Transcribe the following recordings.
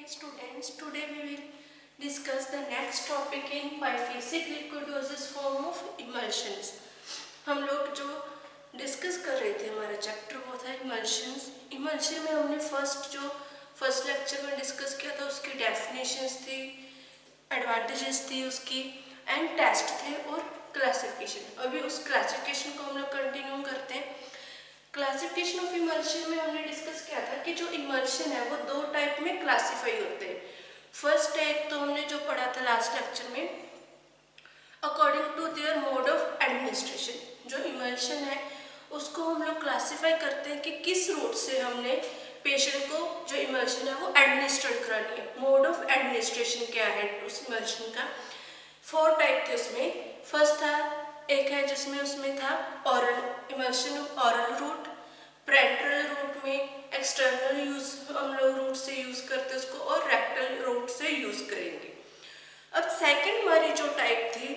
students, today we will discuss the next topic in biphasic liquid gaseous form of emulsions. हम लोग जो discuss कर रहे थे हमारा चैप्टर वो था इमल्शंस। इमल्शन में हमने फर्स्ट लेक्चर में डिस्कस किया था उसकी डेफिनेशंस थी, एडवांटेजेस थी उसकी एंड टेस्ट थे और क्लासिफिकेशन। अभी उस क्लासिफिकेशन को हम लोग कंटिन्यू करते हैं। क्लासिफिकेशन ऑफ इमल्शन में हमने डिस्कस किया था कि जो इमल्शन है वो दो टाइप में क्लासिफाई होते हैं। फर्स्ट टाइप तो हमने जो पढ़ा था लास्ट लेक्चर में, according to their mode of administration. जो इमल्शन है उसको हम लोग क्लासिफाई करते हैं कि किस रूट से हमने पेशेंट को जो इमल्शन है वो एडमिनिस्ट्रेट करानी है, मोड ऑफ एडमिनिस्ट्रेशन क्या है उस इमल्शन का। 4 टाइप थे उसमें। फर्स्ट था, एक है जिसमें उसमें था oral emulsion, oral route, parenteral route में एक्सटर्नल यूज हम लोग रूट से यूज करते हैं उसको, और रेक्टल रूट से यूज करेंगे। अब सेकंड हमारी जो टाइप थी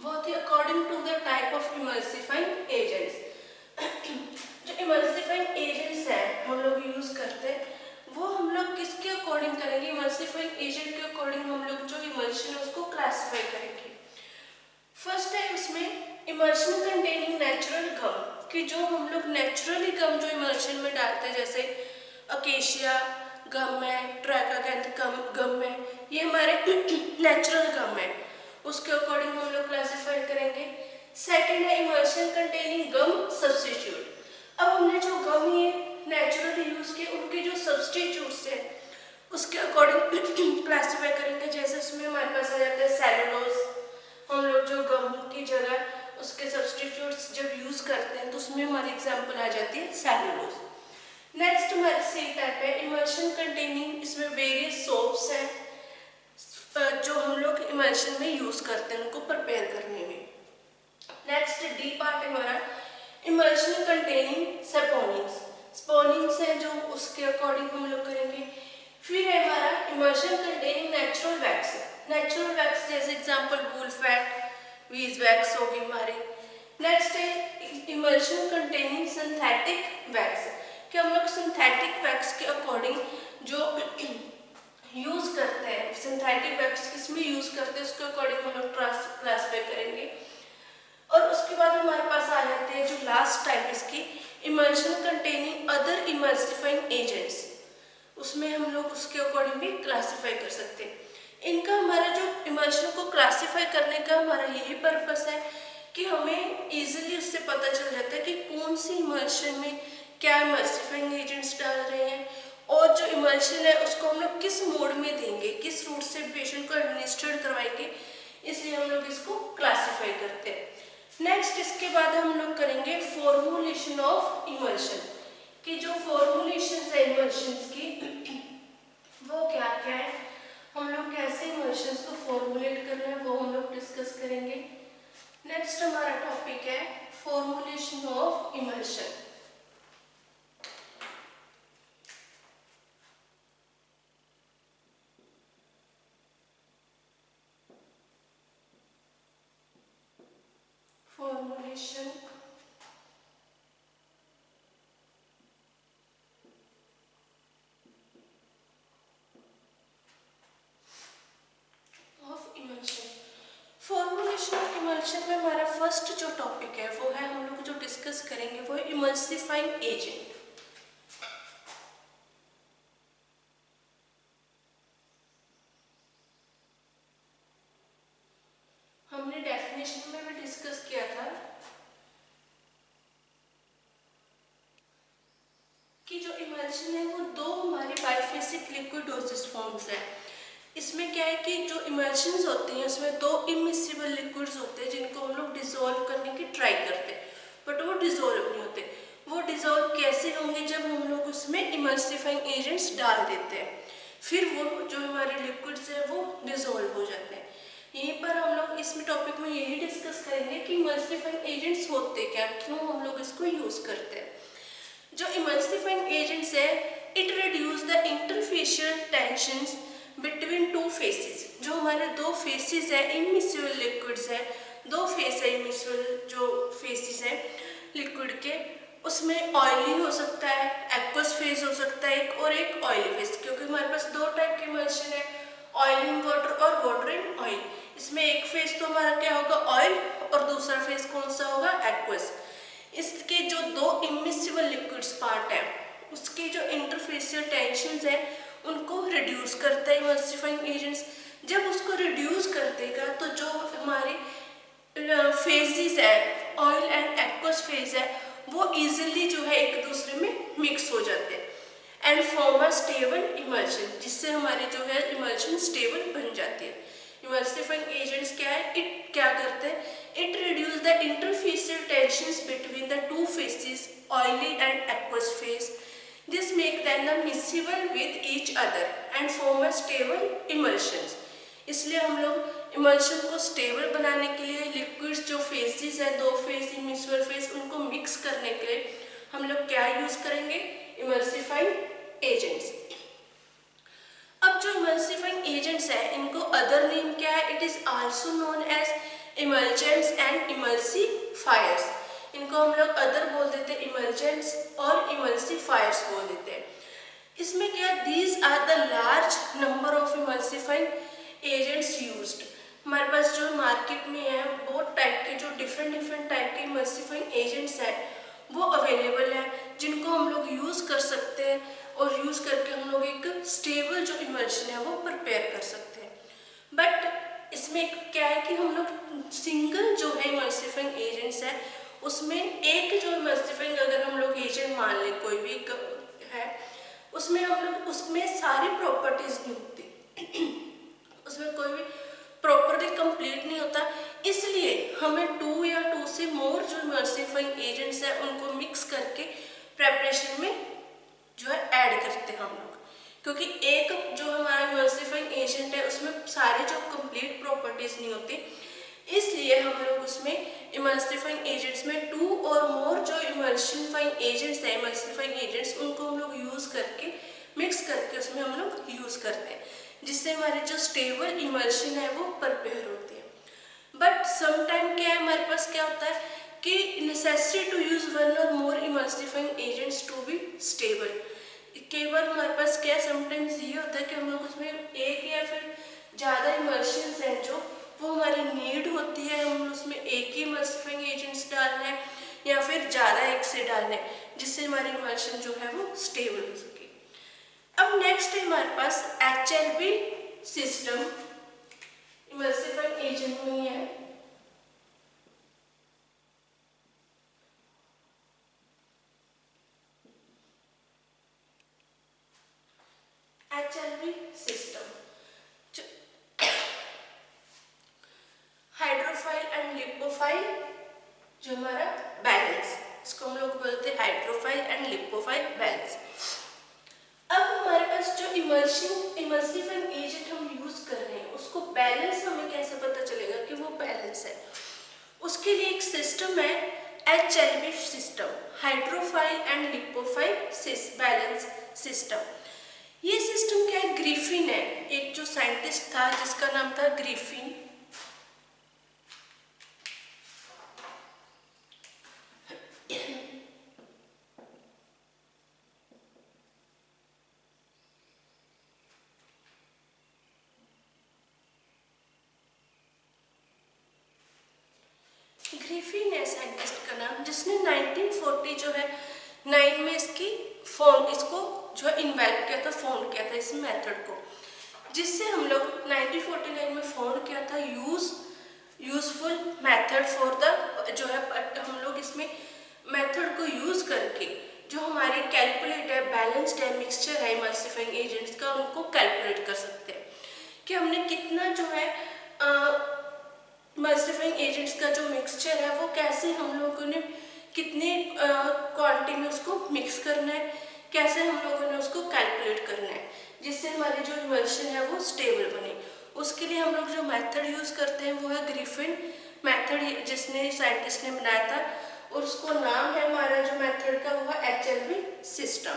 वो थी according to the type of emulsifying agents. जो इमल्सिफाइंग एजेंट्स हैं हम लोग यूज करते हैं वो हम लोग किसके अकॉर्डिंग करेंगे, इमल्सिफाइंग एजेंट के अकॉर्डिंग हम लोग जो इमल्शन है उसको क्लासिफाई करेंगे। फर्स्ट है उसमें इमल्शन कंटेनिंग नेचुरल गम, कि जो हम लोग नेचुरली गम जो इमल्शन में डालते हैं, जैसे अकेशिया गम है, ट्राइकाकैंथ गम है, ये हमारे नेचुरल गम है, उसके अकॉर्डिंग हम लोग क्लासिफाई करेंगे। सेकंड है इमल्शन कंटेनिंग गम सब्स्टिट्यूट। अब हमने जो गम ये नेचुरली यूज किए उनके जो सब्स्टिट्यूट्स है उसके अकॉर्डिंग क्लासिफाई करेंगे। जैसे उसमें हमारे पास आ जाता है सेलुलोज, हम लोग जो गम की जगह उसके सब्स्टिट्यूट्स जब यूज करते हैं तो उसमें हमारी एग्जांपल आ जाती है सेलुलोज। नेक्स्ट हमारे सी टाइप है इमल्शन कंटेनिंग, इसमें वेरियस सोप्स हैं जो हम लोग इमल्शन में यूज करते हैं उनको प्रिपेयर करने में। नेक्स्ट डी पार्ट है हमारा इमल्शन कंटेनिंग सपोनिंग्स, स्पोनिंग्स है जो उसके अकॉर्डिंग हम लोग करेंगे। फिर है हमारा emulsion containing natural wax, natural wax जैसे एग्जांपल वूल फैट, वीज वैक्स होगी हमारी। नेक्स्ट है इमल्शन कंटेनिंग सिंथेटिक वैक्स, कि हम लोग सिंथेटिक वैक्स के अकॉर्डिंग जो यूज करते हैं, सिंथेटिक वैक्स किसमें यूज करते हैं उसके अकॉर्डिंग हम लोग क्लासिफाई करेंगे। और उसके बाद हमारे पास आ जाते हैं जो लास्ट टाइप इसकी emulsion containing other emulsifying agents, उसमें हम लोग उसके अकॉर्डिंग भी क्लासिफाई कर सकते हैं। इनका हमारा जो इमल्शन को क्लासिफाई करने का हमारा यही पर्पस है कि हमें इजीली उससे पता चल जाता है कि कौन सी इमल्शन में क्या इमल्सिफाइंग एजेंट्स डाल रहे हैं, और जो इमल्शन है उसको हम लोग किस मोड में देंगे, किस रूट से पेशेंट को एडमिनिस्ट्रेट करवाएंगे, इसलिए हम लोग इसको क्लासिफाई करते हैं। नेक्स्ट इसके बाद हम लोग करेंगे फॉर्मुलेशन ऑफ इमल्शन, कि जो फॉर्मुलेशन है इमल्शन की वो क्या क्या है, हम लोग कैसे इमल्शंस को फॉर्मुलेट करना है वो हम लोग डिस्कस करेंगे। नेक्स्ट हमारा टॉपिक है formulation of emulsion. Formulation of emulsion. Formulation of emulsion में हमारा फर्स्ट जो टॉपिक है वो है, हम लोग जो डिस्कस करेंगे वो है इमल्सिफाइंग एजेंट। हमने डेफिनेशन में भी डिस्कस किया था कि जो इमल्शन है वो दो हमारे बाइफेसिक लिक्विड डोसेज फॉर्म्स है। इसमें क्या है कि जो इमल्शंस होती हैं उसमें दो इमिसिबल लिक्विड्स होते हैं जिनको हम लोग डिसॉल्व करने की ट्राई करते हैं, बट वो डिसॉल्व नहीं होते। वो डिसॉल्व कैसे होंगे, जब हम लोग उसमें इमल्सिफाइंग एजेंट्स डाल देते हैं, फिर वो जो हमारे लिक्विड्स हैं वो डिसॉल्व हो जाते हैं। यहीं पर हम लोग इसमें टॉपिक में यही डिस्कस करेंगे कि इमल्सिफाइंग एजेंट्स होते क्या, क्यों हम लोग इसको यूज करते हैं। जो इमल्सिफाइंग एजेंट्स है it reduce the interfacial tensions between two faces. जो हमारे दो फेसेस है इमिसिबल लिक्विड्स है, दो फेस है इमिसिबल जो फेसेस है लिक्विड के, उसमें ऑयली हो सकता है, एक्वस फेस हो करता है एक, और एक ऑयली फेस, क्योंकि हमारे पास दो टाइप के इमल्शन है, ऑयल इन वाटर और वाटर इन ऑयल। इसमें एक फेस तो हमारा क्या होगा, ऑयल, और दूसरा फेस कौन सा होगा, एक्वस। इसके जो दो इमिसिबल लिक्विड्स पार्ट है, उसके जो इंटरफेसियल टेंशंस है उनको रिड्यूस करता है इमल्सिफाइंग एजेंट्स। जब उसको रिड्यूस कर देगा तो जो हमारी फेजेस है, ऑयल एंड एक्वस फेज है, वो इजीली जो है एक दूसरे में मिक्स हो जाते हैं and form a stable emulsion, जिससे हमारी जो है इमल्शन स्टेबल बन जाती है। इमल्सिफाइंग एजेंट्स क्या है, इट क्या करते हैं, it reduce the interfacial tensions between the two faces, oily and aqueous phase. This make them the miscible with each other and form a stable emulsions। इसलिए हम लोग इमल्शन को स्टेबल बनाने के लिए लिक्विड्स जो फेजेस है, दो फेज इमिसिबल फेज, उनको मिक्स करने के लिए हम लोग क्या यूज करेंगे, इमल्सिफाइंग एजेंट्स। अब जो इमल्सिफाइंग एजेंट्स है इनको अदर नेम क्या है, it is also known as emulgents and emulsifiers. इनको हम लोग अदर बोल देते हैं, इमल्जेंट्स और इमल्सिफायर्स बोल देते हैं। इसमें क्या, these are the large number of emulsifying agents used. हमारे पास जो मार्केट में है बहुत टाइप के, जो डिफरेंट टाइप के इमल्सिफाइंग एजेंट्स हैं वो अवेलेबल है, जिनको हम लोग यूज़ कर सकते हैं और यूज़ करके हम लोग एक स्टेबल जो इमल्शन है वो प्रिपेयर कर सकते हैं। बट इसमें क्या है कि हम लोग सिंगल जो है इमल्सिफाइंग एजेंट्स है, उसमें एक जो इमल्सिफाइंग अगर हम लोग एजेंट मान लें कोई भी है, उसमें हम लोग उसमें सारी प्रॉपर्टीज नहीं होती उसमें कोई भी प्रॉपर्टी कंप्लीट नहीं होता, इसलिए हमें 2 या 2 से मोर जो इमल्सिफाइंग एजेंट्स है उनको मिक्स करके प्रेपरेशन में जो है ऐड करते हैं हम लोग, क्योंकि एक जो हमारा इमल्सिफाइंग एजेंट है उसमें सारी जो कंप्लीट प्रॉपर्टीज नहीं होती, इसलिए हम लोग उसमें इमल्सिफाइंग एजेंट्स में 2 और मोर जो इमल्सिफाइंग एजेंट्स है, इमल्सिफाइंग एजेंट्स, उनको हम लोग यूज करके मिक्स करके उसमें हम लोग यूज करते हैं, जिससे हमारी जो स्टेबल इमल्शन है वो प्रिपेयर होती है। बट समटाइम क्या है, हमारे पास क्या होता है कि नेसेसरी टू यूज 1 और more emulsifying agents to be stable. कई बार हमारे पास क्या, समटाइम्स ये होता है कि हम लोग उसमें एक या फिर ज़्यादा इमल्शंस हैं जो वो हमारी नीड होती है, हम उसमें एक ही इमल्सिफाइंग एजेंट्स डालना है या फिर ज़्यादा एक से डालना है, जिससे हमारी इमल्शन जो है वो स्टेबल हो सके। अब नेक्स्ट है हमारे पास HLB सिस्टम, इमल्सिफाइंग एजेंट में ही है। HLB सिस्टम हाइड्रोफाइल एंड लिपोफाइल जो हमारा बैलेंस, इसको हम लोग बोलते हैं हाइड्रोफाइल एंड लिपोफाइल बैलेंस। अब हमारे पास जो इमल्सिफाइंग एजेंट हम यूज कर रहे हैं उसको बैलेंस हमें कैसे पता चलेगा कि वो बैलेंस है, उसके लिए एक सिस्टम है HLB system, hydrophile and lipophile balance system. ये सिस्टम क्या है, ग्रिफिन है, एक जो साइंटिस्ट था जिसका नाम था ग्रिफिन, ग्रिफिन है साइंटिस्ट का नाम, जिसने 1940 जो है 9 में इसको जो है इन्वेंट किया था, फाउंड किया था इस मेथड को, जिससे हम लोग 1949 में फाउंड किया था यूजफुल मेथड फॉर द जो है, हम लोग इसमें मेथड को यूज करके जो हमारी कैलकुलेट है, बैलेंस्ड है, मिक्सचर है इमल्सिफाइंग एजेंट्स का, उनको कैलकुलेट कर सकते हैं कि हमने कितना जो है इमल्सिफाइंग एजेंट्स का जो मिक्सचर है वो कैसे हम लोगों ने कितने क्वांटिटी में उसको मिक्स करना है, कैसे हम लोगों ने उसको कैलकुलेट करना है, जिससे हमारी जो इमल्शन है वो स्टेबल बने। उसके लिए हम लोग जो मेथड यूज करते हैं वो है ग्रिफिन मेथड, जिसने साइंटिस्ट ने बनाया था, और उसको नाम है हमारा जो मेथड का वो है HLB सिस्टम।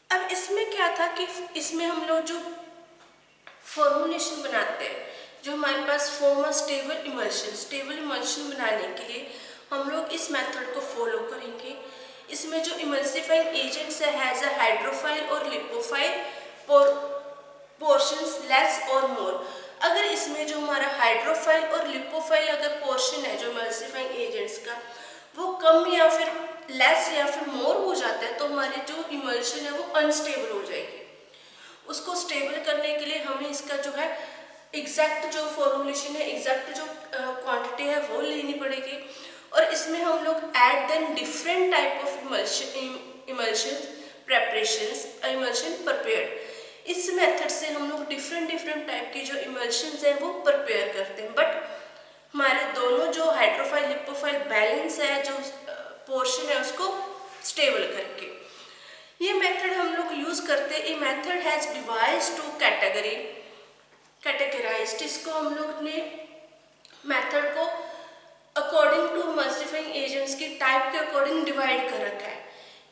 अब इसमें क्या था कि इसमें हम लोग जो फॉर्मुलेशन बनाते हैं, जो हमारे पास फॉर्म स्टेबल इमल्शन बनाने के लिए हम लोग इस मेथड को फॉलो करेंगे। इसमें जो इमल्सिफाइंग एजेंट्स हैज अ हाइड्रोफाइल और लिपोफाइल पोर्शंस लेस और मोर। अगर इसमें जो हमारा हाइड्रोफाइल और लिपोफाइल अगर पोर्शन है जो इमल्सिफाइंग एजेंट्स का वो कम या फिर लेस या फिर मोर हो जाता है तो हमारी जो इमल्शन है वो अनस्टेबल हो जाएगी। उसको स्टेबल करने के लिए हमें इसका जो है एग्जैक्ट जो फॉर्मुलेशन है, एग्जैक्ट जो क्वांटिटी है वो लेनी पड़ेगी। और इसमें हम लोग add then different type of emulsion preparations, emulsion prepared. इस मेथड से हम लोग डिफरेंट टाइप की जो इमल्शंस हैं वो प्रिपेयर करते हैं। बट हमारे दोनों जो हाइड्रोफाइल लिपोफाइल बैलेंस है, जो पोर्शन है उसको स्टेबल करके ये मेथड हम लोग यूज करते हैं। ये method has devised two categorised. इसको हम लोग ने मेथड को अकॉर्डिंग टू इमल्सिफाइंग एजेंट्स की टाइप के अकॉर्डिंग डिवाइड कर रखा है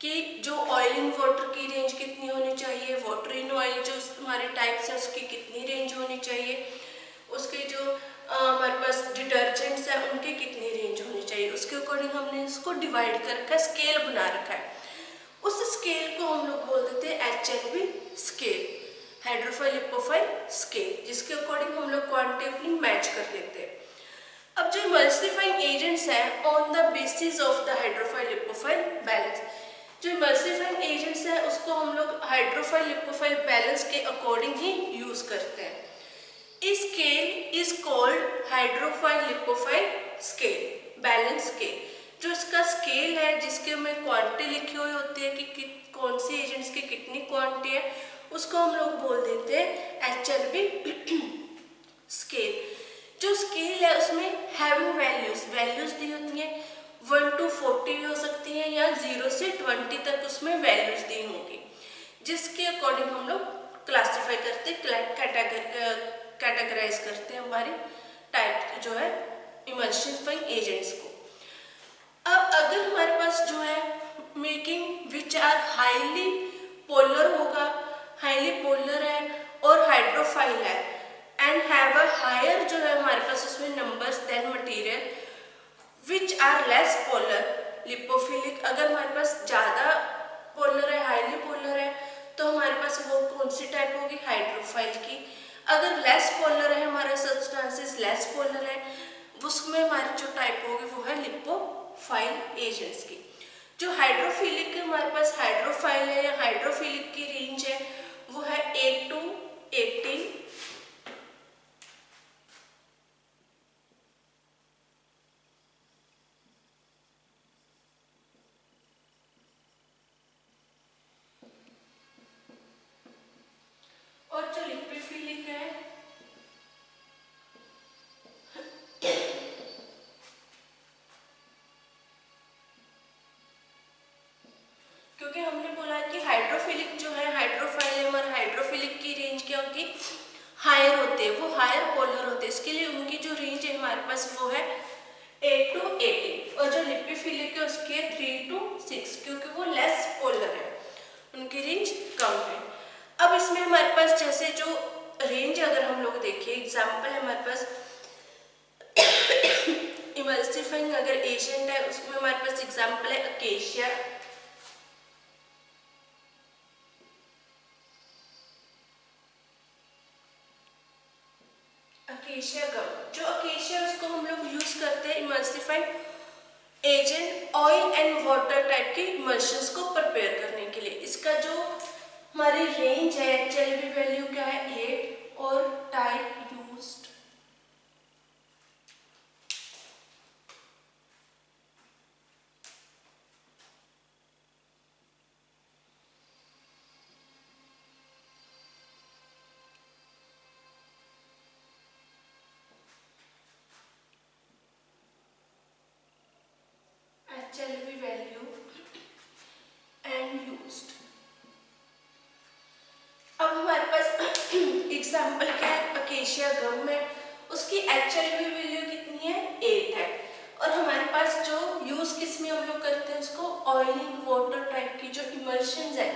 कि जो ऑयल इन वाटर की रेंज कितनी होनी चाहिए, वाटर इन ऑयल जो हमारे टाइप्स है उसकी कितनी रेंज होनी चाहिए, उसके जो हमारे पास डिटर्जेंट्स है उनकी कितनी रेंज होनी चाहिए, उसके अकॉर्डिंग हमने इसको डिवाइड कर रखा है, स्केल बना रखा है। उस स्केल को हम लोग बोल देते हैं HNB स्केल, हाइड्रोफाइल लिपोफाइल स्केल, जिसके अकॉर्डिंग हम लोग क्वांटिटी अपनी मैच कर लेते हैं। अब जो इमल्सिफाइंग एजेंट्स है on the basis of the hydrophile lipophile balance, जो इमल्सिफाइंग एजेंट्स है उसको हम लोग हाइड्रोफाइल लिपोफाइल बैलेंस के अकॉर्डिंग ही यूज करते हैं। इस scale is called hydrophile lipophile scale, balance scale. जो इसका स्केल है जिसके में क्वांटिटी लिखी हुई होती है कि कौन सी एजेंट्स की कितनी क्वांटिटी है, उसको हम लोग बोल देते हैं HNB स्केल। जो स्केल है उसमें हैविंग वैल्यूज दी होती हैं, 1 to 40 हो सकती हैं या 0 से 20 तक उसमें वैल्यूज दी होंगी, जिसके अकॉर्डिंग हम लोग क्लासीफाई करते, कैटेगराइज करते हैं हमारी टाइप जो है इमल्सिफाइंग एजेंट्स को। अब अगर हमारे पास जो है making which are highly polar होगा, हाईली पोलर है और हाइड्रोफाइल है एंड हैव अ हायर जो है हमारे पास उसमें numbers then material which are less polar lipophilic. अगर हमारे पास ज़्यादा पोलर है, हाईली पोलर है, तो हमारे पास वो कौन सी टाइप होगी, हाइड्रोफाइल की। अगर लेस पोलर है, हमारा सब्सटेंसेस लेस पोलर है, उसमें हमारी जो टाइप होगी वो है लिपोफाइल एजेंट्स की। जो हाइड्रोफिलिक हमारे पास हाइड्रोफाइल है या हाइड्रोफिलिक की रेंज है वो है 8 to 18 और जो लिपोफिलिक है क्योंकि हमने बोला कि हाइड्रोफिलिक जो है हाइड्रोफाइल हमारा हाइड्रोफिलिक की रेंज क्या होगी, हायर होते हैं, वो हायर पोलर होते हैं, इसके लिए उनकी जो रेंज है हमारे पास वो है 8 to 18 और जो लिपोफिलिक है उसकी है 3 to 6 क्योंकि वो लेस पोलर है, उनकी रेंज कम है। अब इसमें हमारे पास जैसे जो रेंज अगर हम लोग देखिए एग्जाम्पल है हमारे पास इमल्सिफाइंग अगर एजेंट है उसमें हमारे पास एग्जाम्पल है अकेशिया, अकेशिया गम। जो अकेशिया उसको हम लोग यूज करते हैं emulsifying agent oil and water type के इमल्शंस को प्रिपेयर करने के लिए। इसका जो हमारी रेंज है HLB वैल्यू क्या है 8 और type used HLB value and used. अब हमारे पास एग्जाम्पल क्या है अकेशिया गम में, उसकी HLB वैल्यू कितनी है 8 है और हमारे पास जो यूज किस में हम लोग करते हैं उसको ऑयलिंग वाटर टाइप की जो इमल्शंस है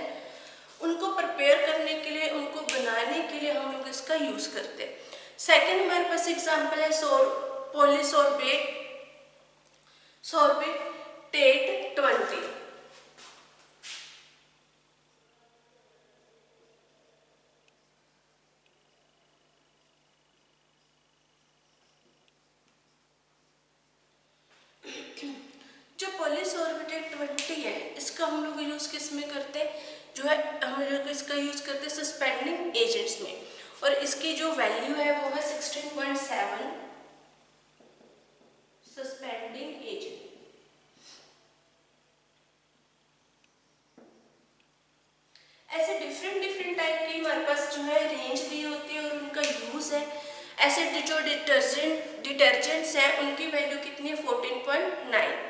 उनको प्रिपेयर करने के लिए, उनको बनाने के लिए हम लोग इसका यूज करते हैं। सेकंड हमारे पास एग्जाम्पल है पॉलीसोर्बेट सोर्बेटेट 20। पॉलीसॉर्बिटेट 20 है, इसका हम लोग यूज़ किस में करते हैं, जो है हम लोग इसका यूज़ करते हैं सस्पेंडिंग एजेंट्स में, और इसकी जो वैल्यू है वो है 16.7 सस्पेंडिंग एजेंट। ऐसे डिफरेंट डिफरेंट टाइप की हमारे पास जो है रेंज दी होती है और उनका यूज़ है। ऐसे जो डिटर्जेंट्स हैं उनकी वैल्यू कितनी है 14.9।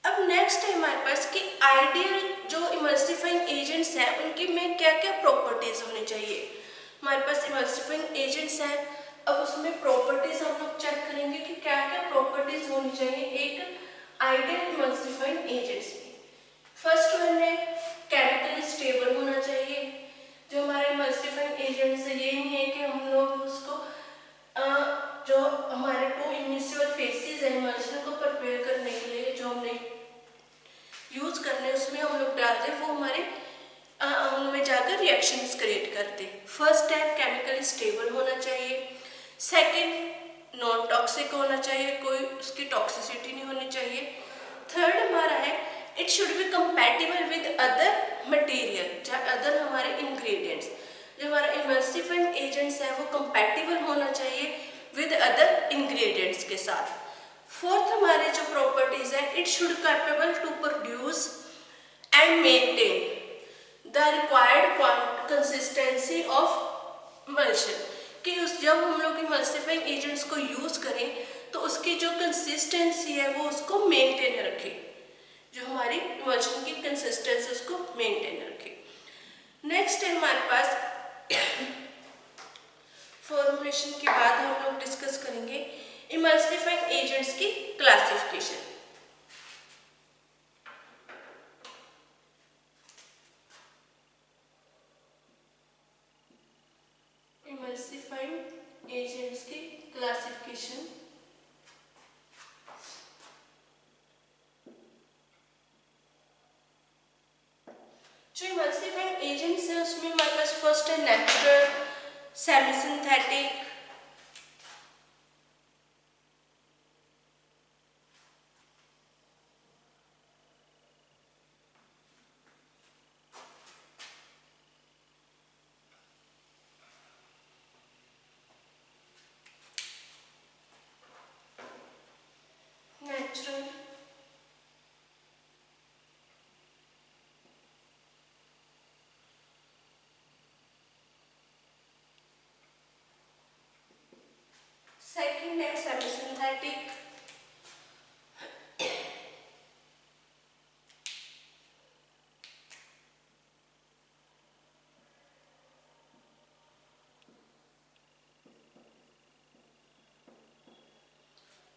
अब नेक्स्ट है हमारे पास कि आइडियल जो इमल्सिफाइंग एजेंट्स हैं उनकी में क्या क्या प्रॉपर्टीज होनी चाहिए। हमारे पास इमल्सिफाइंग एजेंट्स हैं, अब उसमें प्रॉपर्टीज हम लोग चेक करेंगे कि क्या क्या प्रॉपर्टीज होनी चाहिए एक आइडियल इमल्सिफाइंग एजेंट्स में। फर्स्ट वन है केमिकली स्टेबल होना चाहिए। जो हमारे इमल्सिफाइंग एजेंट्स है ये नहीं है कि हम लोग उसको जो हमारे 2 इनिशियल फेसेस है इमल्शन को प्रिपेयर करने के लिए जो हमने यूज करने उसमें हम लोग डालते हैं वो हमारे उनमें जाकर रिएक्शंस क्रिएट करते हैं। फर्स्ट है केमिकली स्टेबल होना चाहिए। सेकंड नॉन टॉक्सिक होना चाहिए, कोई उसकी टॉक्सिसिटी नहीं होनी चाहिए। थर्ड हमारा है it should be compatible with other material, other हमारे इंग्रेडिएंट्स। जो हमारा इमल्सिफाइंग एजेंट्स है वो कंपैटिबल होना चाहिए विद अदर इंग्रेडिएंट्स के साथ। फोर्थ हमारे जो प्रॉपर्टीज है it should capable to produce and maintain the required consistency of emulsion, कि उस जब हम लोग इमल्सिफाइंग एजेंट्स को यूज करें तो उसकी जो कंसिस्टेंसी है वो उसको मेंटेन रखे, जो हमारी इमल्शन की कंसिस्टेंसी उसको मेंटेन रखे। नेक्स्ट है हमारे पास फॉर्मुलेशन के बाद हम लोग डिस्कस करेंगे इमल्सिफाइंग एजेंट्स की क्लासिफिकेशन। इमल्सिफाइंग एजेंट्स की क्लासिफिकेशन। जो इमल्सिफाइंग एजेंट्स है उसमें हमारे पास फर्स्ट है natural, semi synthetic, natural, second है सेमी सिंथेटिक,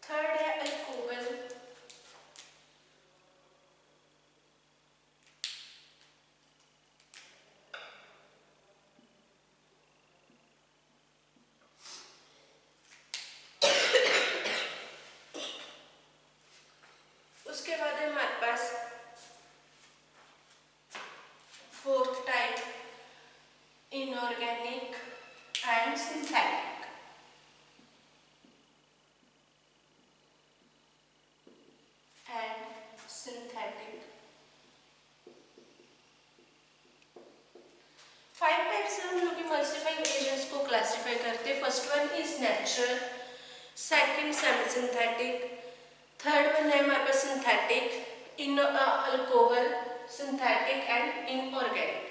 थर्ड है अल्कोहल, उसके बाद है हमारे पास fourth type inorganic and synthetic. Five types से हम लोग इमल्सिफाइंग एजेंट्स को क्लासिफाई करते हैं। First one is natural, second semi synthetic, third one है हमारे पास सिंथेटिक, इन अल्कोहल, सिंथेटिक एंड इनऑर्गेनिक।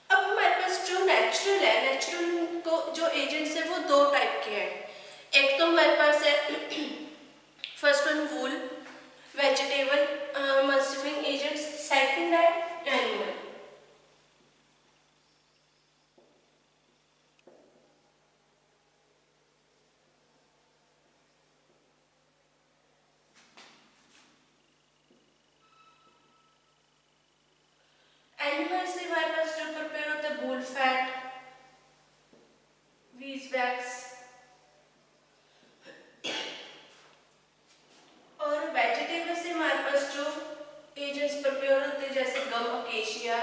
अब हमारे पास जो नेचुरल है, नेचुरल को जो एजेंट्स है वो दो टाइप के हैं। एक तो हमारे पास है फर्स्ट वन वूल, वेजिटेबल इमल्सिफाइंग एजेंट्स, सेकंड है एनिमल। एनिमल से हमारे पास जो प्रिपेयर होता है बुल फैट, बीज वैक्स, और वेजिटेबल से हमारे पास जो एजेंट्स प्रिपेयर होते हैं जैसे गम अकेशिया,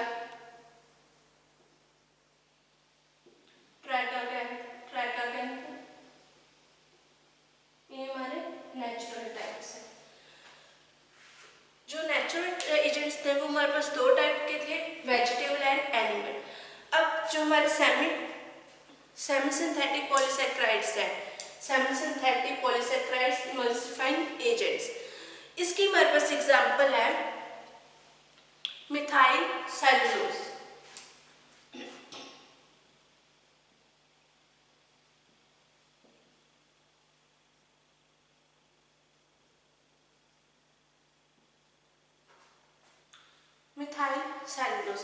ट्राइकाकैंथ, ये हमारे नेचुरल टाइप्स है। सेमी सिंथेटिक पॉलीसेक्राइड्स है, semi synthetic polysaccharides emulsifying agents. इसकी हमारे पास एग्जाम्पल है मिथाइल सेलुलोज। Methyl cellulose.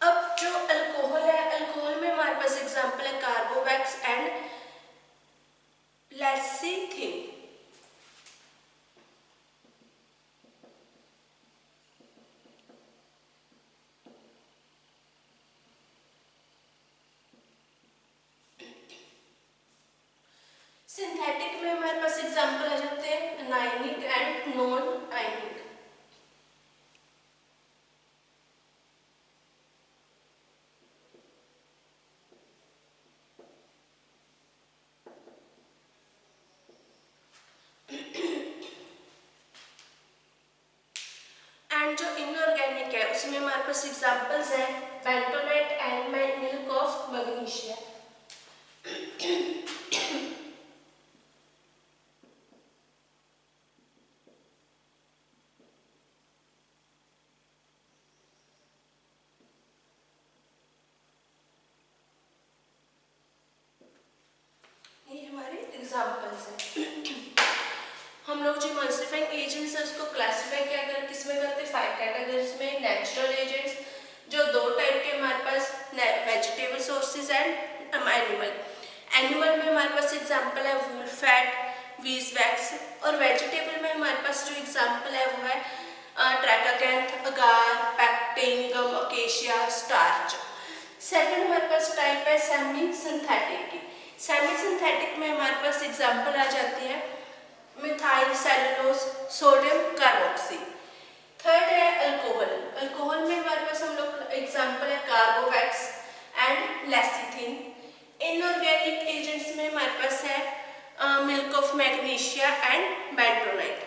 अब जो अल्कोहल है, अल्कोहल में हमारे पास एग्जाम्पल है कार्बोवैक्स एंड लेसिथिन। सिंथेटिक में हमारे पास एग्जाम्पल आ जाते हैं anionic and non ionic. And जो इनऑर्गेनिक है उसमें हमारे पास एग्जाम्पल्स हैं बेंटोनेट एंड मिल्क ऑफ मैग्नीशिया। ये हमारे एग्जाम्पल्स हैं। हम लोग जो इमल्सिफाइंग एजेंट्स है उसको क्लासिफाई क्या कर किसमें करते हैं, 5 कैटेगरीज में। नेचुरल एजेंट्स जो 2 टाइप के हमारे पास, vegetable sources and animal. Animal में हमारे पास एग्जांपल है वूल फैट, बीज वैक्स, और वेजिटेबल में हमारे पास जो एग्जांपल है वो है tragacanth, agar, pectin, gum, acacia, starch. Second हमारे पास टाइप है सेमी सिंथेटिक की। सेमी सिंथेटिक में हमारे पास एग्जांपल आ जाती है methyl cellulose, sodium carboxy. Third है अल्कोहल। अल्कोहल में हमारे पास हम लोग एग्जांपल है carbowax and lecithin. Inorganic agents में हमारे पास है milk of magnesia and bentonite.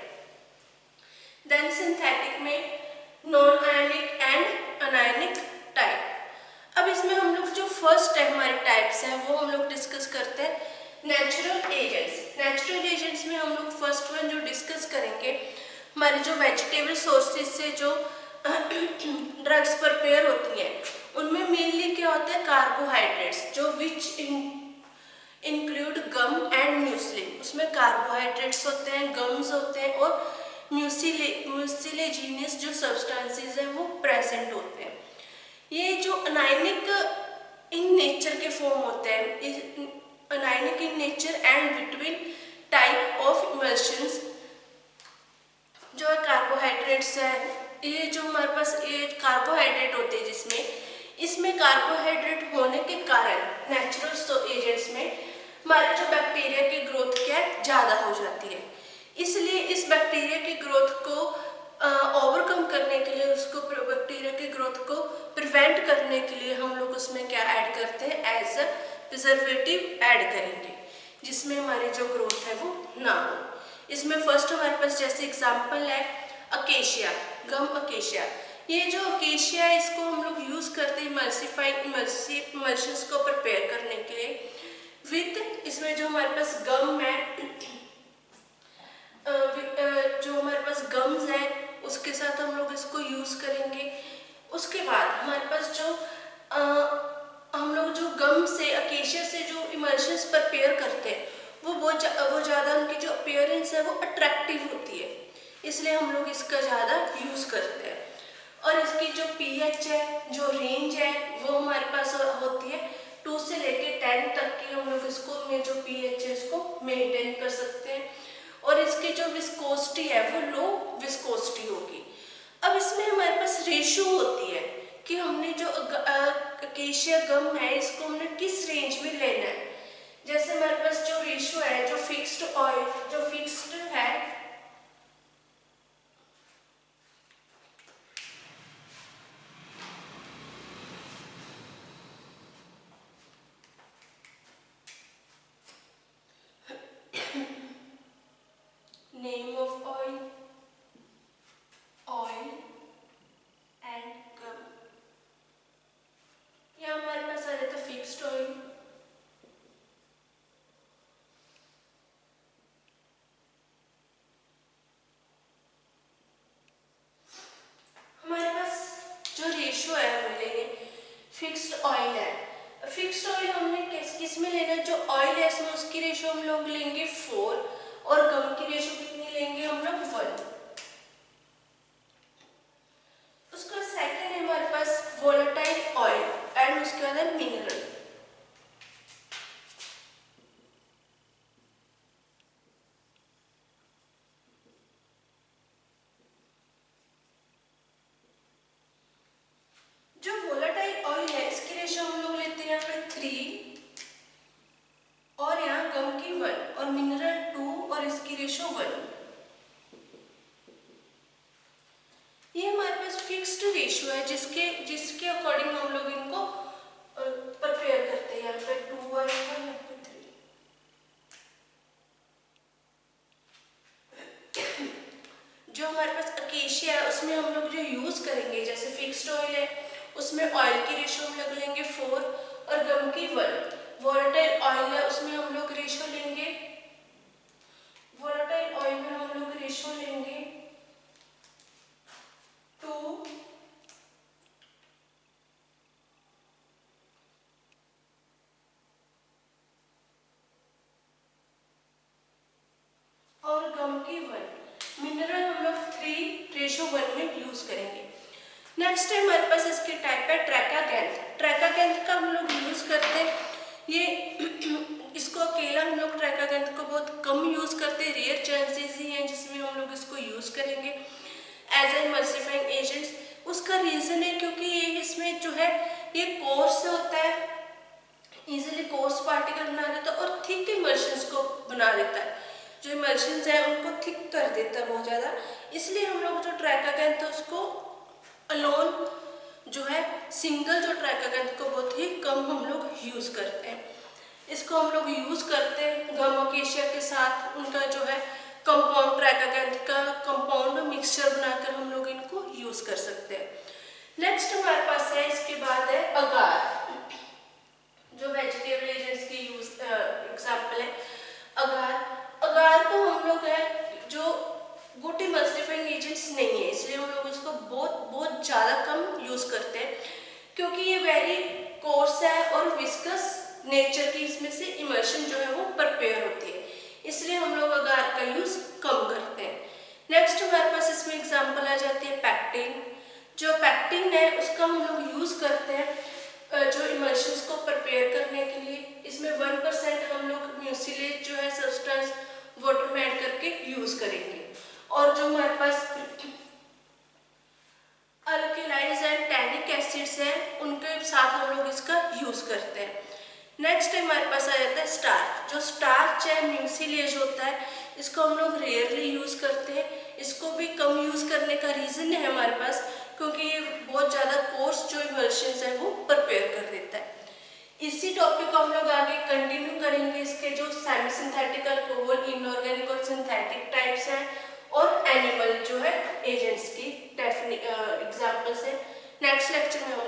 Then synthetic में non ionic and anionic type. अब इसमें हम लोग जो फर्स्ट है हमारे टाइप्स हैं वो हम लोग डिस्कस करते हैं नेचुरल एजेंट्स। नेचुरल एजेंट्स में हम लोग फर्स्ट वन जो डिस्कस करेंगे हमारे जो वेजिटेबल सोर्सेज से जो ड्रग्स प्रिपेयर होती हैं उनमें मेनली क्या होता है कार्बोहाइड्रेट्स, जो which include gum and muesli. उसमें कार्बोहाइड्रेट्स होते हैं, गम्स होते हैं और म्यूसिलेजिनियस जो सब्सटेंसेस हैं वो प्रेजेंट होते हैं। ये जो अनायनिक इन नेचर के फॉर्म होते हैं, anionic in nature and between type of emulsions जो है कार्बोहाइड्रेट्स है। ये जो हमारे पास ये कार्बोहाइड्रेट होते हैं इसमें कार्बोहाइड्रेट होने के कारण नेचुरल एजेंट्स में हमारे जो बैक्टीरिया की ग्रोथ क्या है ज़्यादा हो जाती है। इसलिए इस बैक्टीरिया की ग्रोथ को ओवरकम करने के लिए, उसको बैक्टीरिया की ग्रोथ को प्रिवेंट करने के लिए हम लोग उसमें क्या ऐड करते हैं, एज अ प्रिजर्वेटिव ऐड करेंगे जिसमें हमारी जो ग्रोथ है वो ना हो। इसमें फर्स्ट हमारे पास जैसे एग्जांपल है अकेशिया, गम अकेशिया। ये जो अकेशिया है इसको हम लोग यूज़ करते हैं इमल्शंस को प्रिपेयर करने के लिए विद, इसमें जो हमारे पास गम है, जो हमारे पास गम्स है उसके साथ हम लोग इसको यूज़ करेंगे। उसके बाद हमारे पास जो हम लोग जो गम से अकेशिया से जो इमल्शंस प्रिपेयर करते हैं वो ज़्यादा उनकी जो अपीयरेंस है वो अट्रैक्टिव होती है, इसलिए हम लोग इसका ज़्यादा यूज़ करते हैं। और इसकी जो पीएच है, जो रेंज है वो हमारे पास होती है 2 से लेके 10 तक की। हम लोग इसको में जो पीएच है इसको मेंटेन कर सकते हैं। और इसकी जो विस्कोसिटी है वो लो विस्कोसिटी होगी। अब इसमें हमारे पास रेशो होती है कि हमने जो अकेशिया गम है इसको हमने किस रेंज में लेना है। जैसे हमारे पास जो रेशो है, जो फिक्स्ड ऑयल जो फिक्स्ड है, name of oil, oil and gum, या हमारे पास आ जाता है फिक्स्ड फिक्स्ड ऑयल है। फिक्स्ड ऑयल हमने किस में लेना है, जो ऑयल है इसमें उसकी रेशो हम लोग लेंगे 4 और गम की रेशो कितनी लेंगे हम लोग 1। उसका सेकंड है हमारे पास वोलेटाइल ऑयल एंड उसके बाद है मिनरल। जो वोलेटाइल ऑयल है इसकी रेशो हम लोग लेते हैं यहाँ पे 3 और यहाँ गम की 1 और मिनरल 2 और इसकी रेशो 1। ये हमारे पास फिक्स्ड रेशियो है जिसके अकॉर्डिंग हम लोग इनको प्रिपेयर करते हैं। यहाँ पे 2 और यहाँ पे 3। जो हमारे पास अकेशिया है उसमें हम लोग जो यूज करेंगे, जैसे फिक्स्ड ऑयल है उसमें ऑयल की रेशियो हम लोग लेंगे 4 और गम की 1। वोलेटाइल ऑयल है उसमें हम लोग रेशियो लेंगे, वोलेटाइल ऑयल में हम लोग रेशियो लेंगे 2 और गम की 1। मिनरल हम लोग 3 रेशो 1 में यूज करेंगे। नेक्स्ट है हमारे पास इसके टाइप है ट्रैकागैंथ। ट्रैकागैंथ का हम लोग यूज करते हैं, ये इसको अकेला हम लोग ट्रैकागैंथ को बहुत कम यूज करते हैं, रेयर चांसेस ही हैं जिसमें हम लोग इसको यूज करेंगे एज ए इमल्सिफाइंग एजेंट्स। उसका रीजन है क्योंकि ये इसमें जो है ये कोर्स होता है, इजीली कोर्स पार्टिकल बना देता है और थिक इमल्शंस को बना देता है, जो इमल्शंस है उनको थिक कर देता है बहुत ज़्यादा। इसलिए हम लोग जो ट्रैकागैंथ है उसको अलोन जो है सिंगल जो ट्रैकागैंथ को बहुत ही कम हम लोग यूज़ करते हैं। इसको हम लोग यूज़ करते हैं गम अकेशिया के साथ, उनका जो है कंपाउंड ट्रैकागैंथ का कंपाउंड मिक्सचर बनाकर हम लोग इनको यूज़ कर सकते हैं। नेक्स्ट हमारे पास है इसके बाद है अगार, जो वेजिटेबल एजेंट्स की यूज एग्जाम्पल है अगार। अगार को हम लोग है जो गुड इमल्सिफाइंग एजेंट्स नहीं है, इसलिए हम लोग उसको बहुत ज़्यादा कम यूज़ करते हैं क्योंकि ये वेरी कोर्स है और विस्कस नेचर की इसमें से इमल्शन जो है वो प्रिपेयर होती है, इसलिए हम लोग अगार का यूज़ कम करते हैं। नेक्स्ट हमारे पास इसमें एग्जाम्पल आ जाती है पैक्टिन। जो पैक्टिन है उसका हम लोग यूज़ करते हैं जो इमल्शंस को प्रिपेयर करने के लिए। इसमें 1% हम लोग म्यूसिलेट जो है सब्सटेंस वाटर में ऐड करके यूज़ करेंगे और जो हमारे पास अल्कलाइज एंड टैनिक एसिड्स हैं उनके साथ हम लोग इसका यूज़ करते हैं। नेक्स्ट हमारे पास आ जाता है स्टार्च। जो स्टार्च है म्यूसिलेज होता है, इसको हम लोग रेयरली यूज़ करते हैं, इसको भी कम यूज़ करने का रीज़न है हमारे पास क्योंकि ये बहुत ज़्यादा कोर्स जो इमल्शंस है वो प्रिपेयर कर देता है। इसी टॉपिक को हम लोग आगे कंटिन्यू करेंगे, इसके जो सेमी सिंथेटिक अल्कोहल, इनऑर्गेनिक और सिंथेटिक टाइप्स हैं और एनिमल जो है एजेंट्स की एग्जाम्पल्स हैं। नेक्स्ट लेक्चर में हम